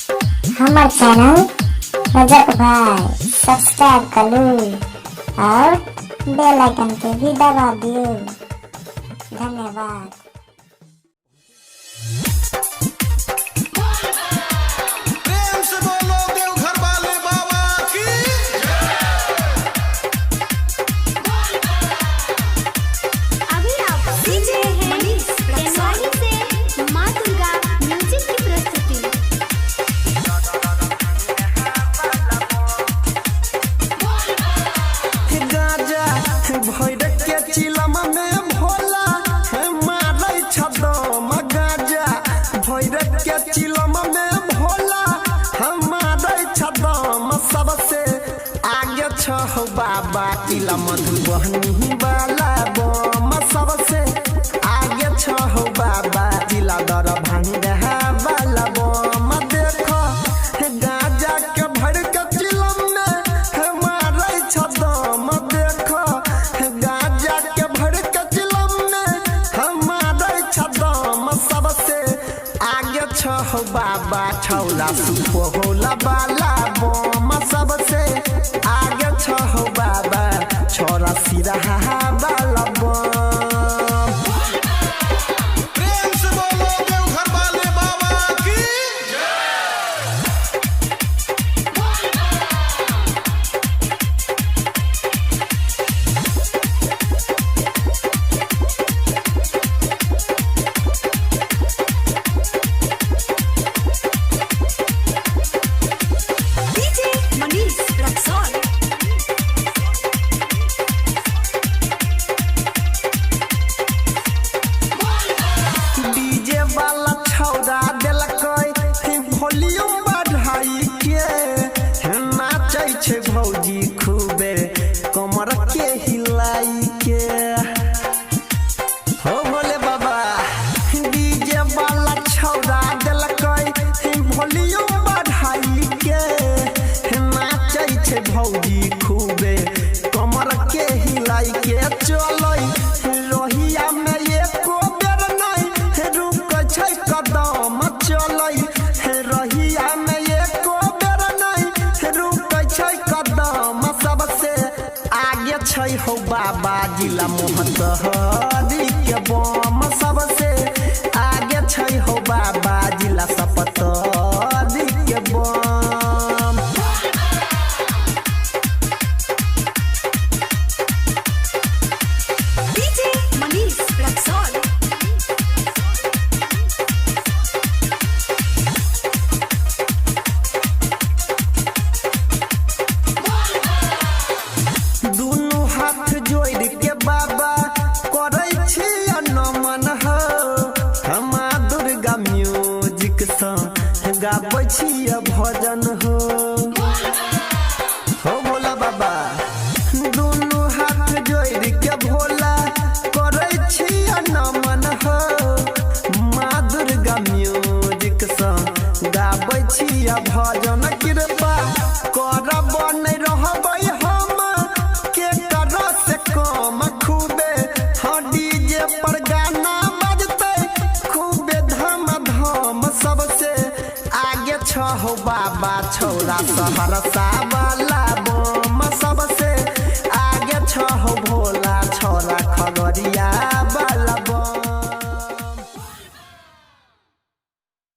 हमार चैनल रजक भाई सब्सक्राइब करू और बेल आइकन के भी दबा दियो। धन्यवाद। भैरक के चिलम में भोला मारै छदम गाजा, भैरक के चिलम में भोला मारै छदम। सबसे आगे छह बाबा चिलम मधुबनी वाला बम, सबसे आगे छह बाबा चिला दरभंगा वाला बम। देखो गाजा के भैरक के चिलम में मारै छदम, देखो गाजा के भैरक के चिलम में मारै छदम। सबसे आगे छह बाबा छौला सुपौला वाला बम, सबसे आगे छह बाबा छोरा सिरहा वाला बम। डीजे वाला छौड़ा देलकै वॉल्यूम बढ़ाई के, नाचै छै भौजी खूबे कमर के हिलाई के। हो भोले बाबा डीजे वाला छौड़ा देलकै वॉल्यूम बढ़ाई के, नाचै छै भौजी खूबे कमर के हिलाई के। चलै रोहिया में एको बेर नहीं रुकै छै कदम, चलै रहिया में एको बेर नहीं रुकै छै कदम। सबसे आगे छै हो बाबा जिला मोहतहरी के बम, सबसे आगे छै हो बाबा जिला सपतरी के बम। दुनू हाथ जोड़ के बाबा करै छी नमन हो, हम दुर्गा म्यूजिक सँ गाबै छी भजन हो। हो भोला बाबा दुनू हाथ जोड़ के भोला करै छी नमन हो, माँ दुर्गा म्यूजिक सँ गाबै छी भजन। कृपा करब नहीं रहबै हम के कर से कम, खूबे डीजे पर गाना बजते खूबे धम धम। सबसे आगे छह बाबा छौरा सहरसा वाला बम,